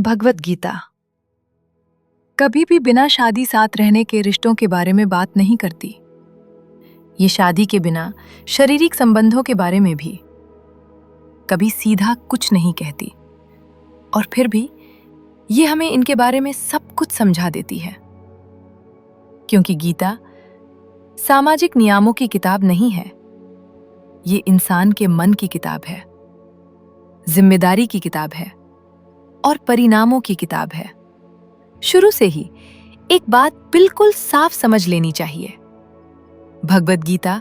भगवत गीता कभी भी बिना शादी साथ रहने के रिश्तों के बारे में बात नहीं करती। ये शादी के बिना शारीरिक संबंधों के बारे में भी कभी सीधा कुछ नहीं कहती, और फिर भी ये हमें इनके बारे में सब कुछ समझा देती है। क्योंकि गीता सामाजिक नियमों की किताब नहीं है, ये इंसान के मन की किताब है, जिम्मेदारी की किताब है और परिणामों की किताब है। शुरू से ही एक बात बिल्कुल साफ समझ लेनी चाहिए। भगवत गीता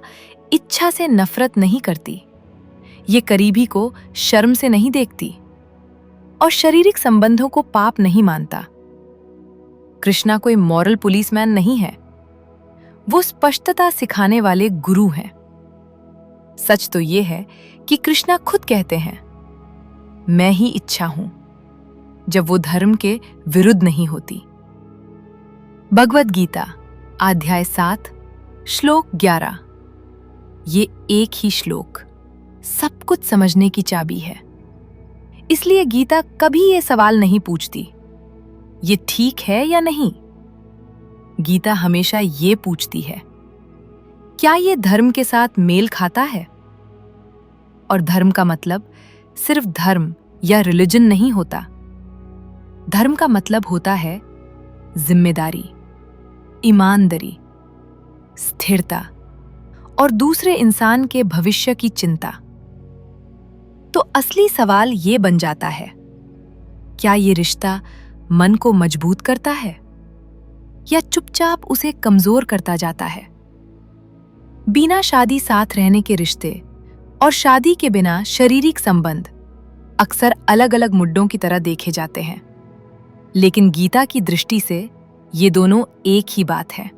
इच्छा से नफरत नहीं करती, ये करीबी को शर्म से नहीं देखती और शारीरिक संबंधों को पाप नहीं मानता। कृष्णा कोई मॉरल पुलिसमैन नहीं है, वो स्पष्टता सिखाने वाले गुरु हैं। सच तो ये है कि कृष्णा खुद कहते हैं, मैं ही इच्छा हूं, जब वो धर्म के विरुद्ध नहीं होती। भगवत गीता अध्याय 7 श्लोक 11। ये एक ही श्लोक सब कुछ समझने की चाबी है। इसलिए गीता कभी ये सवाल नहीं पूछती, ये ठीक है या नहीं। गीता हमेशा ये पूछती है, क्या ये धर्म के साथ मेल खाता है। और धर्म का मतलब सिर्फ धर्म या रिलीजन नहीं होता। धर्म का मतलब होता है जिम्मेदारी, ईमानदारी, स्थिरता और दूसरे इंसान के भविष्य की चिंता। तो असली सवाल ये बन जाता है, क्या ये रिश्ता मन को मजबूत करता है या चुपचाप उसे कमजोर करता जाता है। बिना शादी साथ रहने के रिश्ते और शादी के बिना शारीरिक संबंध अक्सर अलग अलग मुद्दों की तरह देखे जाते हैं, लेकिन गीता की दृष्टि से ये दोनों एक ही बात है।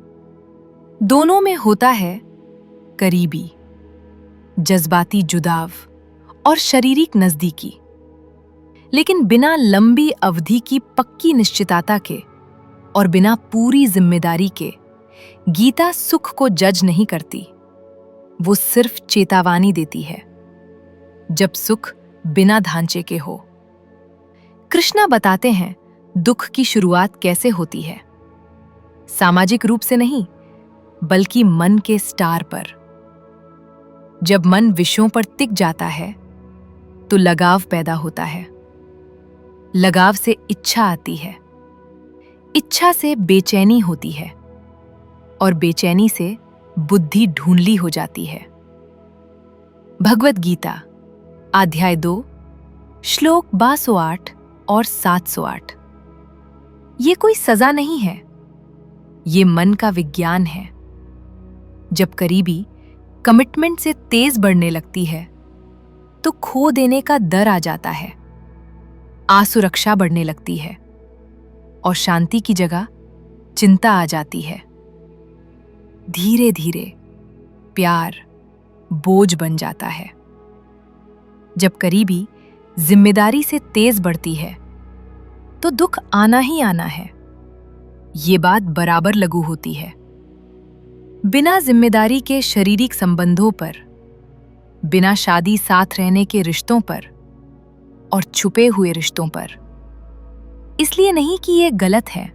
दोनों में होता है करीबी, जज्बाती जुदाव और शारीरिक नजदीकी, लेकिन बिना लंबी अवधि की पक्की निश्चितता के और बिना पूरी जिम्मेदारी के। गीता सुख को जज नहीं करती, वो सिर्फ चेतावनी देती है जब सुख बिना ढांचे के हो। कृष्णा बताते हैं दुख की शुरुआत कैसे होती है, सामाजिक रूप से नहीं बल्कि मन के स्टार पर। जब मन विषयों पर टिक जाता है तो लगाव पैदा होता है, लगाव से इच्छा आती है, इच्छा से बेचैनी होती है और बेचैनी से बुद्धि ढूंढली हो जाती है। भगवत गीता अध्याय 2 श्लोक 208 और 708। ये कोई सजा नहीं है, ये मन का विज्ञान है। जब करीबी कमिटमेंट से तेज बढ़ने लगती है तो खो देने का डर आ जाता है, असुरक्षा बढ़ने लगती है और शांति की जगह चिंता आ जाती है। धीरे धीरे प्यार बोझ बन जाता है। जब करीबी जिम्मेदारी से तेज बढ़ती है तो दुख आना ही आना है, ये बात बराबर लागू होती है। बिना जिम्मेदारी के शारीरिक संबंधों पर, बिना शादी साथ रहने के रिश्तों पर और छुपे हुए रिश्तों पर। इसलिए नहीं कि ये गलत है,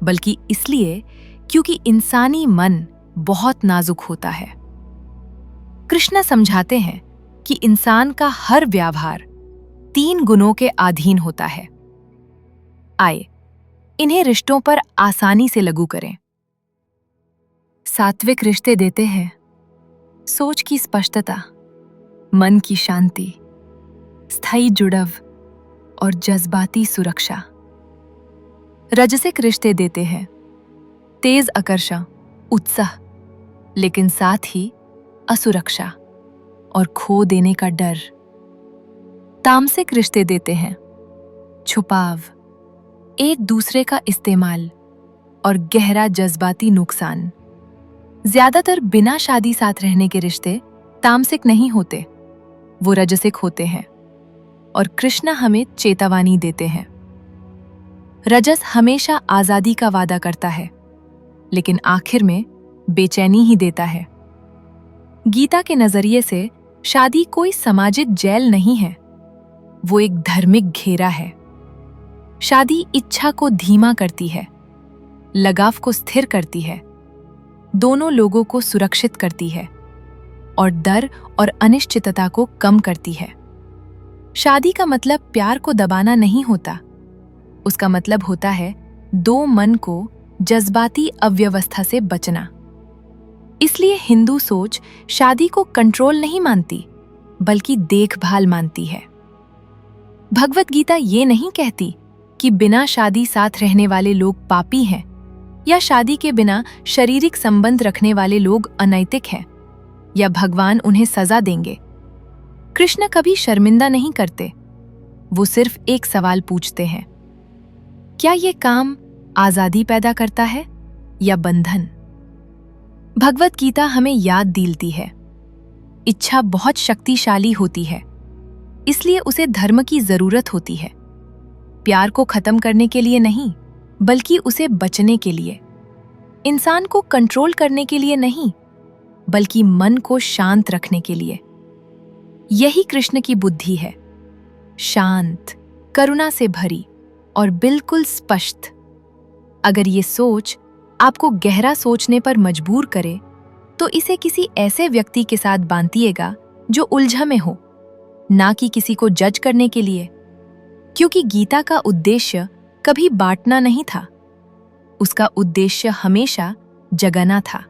बल्कि इसलिए क्योंकि इंसानी मन बहुत नाजुक होता है। कृष्णा समझाते हैं कि इंसान का हर व्यवहार 3 गुणों के अधीन होता है। आए इन्हें रिश्तों पर आसानी से लागू करें। सात्विक रिश्ते देते हैं सोच की स्पष्टता, मन की शांति, स्थायी जुड़ाव और जज्बाती सुरक्षा। राजसिक रिश्ते देते हैं तेज आकर्षण, उत्साह, लेकिन साथ ही असुरक्षा और खो देने का डर। तामसिक रिश्ते देते हैं छुपाव, एक दूसरे का इस्तेमाल और गहरा जज्बाती नुकसान। ज्यादातर बिना शादी साथ रहने के रिश्ते तामसिक नहीं होते, वो रजसिक होते हैं। और कृष्णा हमें चेतावनी देते हैं, रजस हमेशा आजादी का वादा करता है, लेकिन आखिर में बेचैनी ही देता है। गीता के नजरिए से शादी कोई सामाजिक जेल नहीं है, वो एक धार्मिक घेरा है। शादी इच्छा को धीमा करती है, लगाव को स्थिर करती है, दोनों लोगों को सुरक्षित करती है और डर और अनिश्चितता को कम करती है। शादी का मतलब प्यार को दबाना नहीं होता। उसका मतलब होता है दो मन को जज्बाती अव्यवस्था से बचना। इसलिए हिंदू सोच शादी को कंट्रोल नहीं मानती, बल्कि देखभाल मानती है। भगवत गीता ये नहीं कहती कि बिना शादी साथ रहने वाले लोग पापी हैं या शादी के बिना शारीरिक संबंध रखने वाले लोग अनैतिक हैं या भगवान उन्हें सजा देंगे। कृष्ण कभी शर्मिंदा नहीं करते। वो सिर्फ एक सवाल पूछते हैं, क्या ये काम आजादी पैदा करता है या बंधन? भगवत गीता हमें याद दिलाती है, इच्छा बहुत शक्तिशाली होती है, इसलिए उसे धर्म की जरूरत होती है। प्यार को खत्म करने के लिए नहीं, बल्कि उसे बचने के लिए। इंसान को कंट्रोल करने के लिए नहीं, बल्कि मन को शांत रखने के लिए। यही कृष्ण की बुद्धि है, शांत, करुणा से भरी और बिल्कुल स्पष्ट। अगर ये सोच आपको गहरा सोचने पर मजबूर करे, तो इसे किसी ऐसे व्यक्ति के साथ बांधिएगा जो उलझन में हो, ना कि किसी को जज करने के लिए। क्योंकि गीता का उद्देश्य कभी बांटना नहीं था, उसका उद्देश्य हमेशा जगाना था।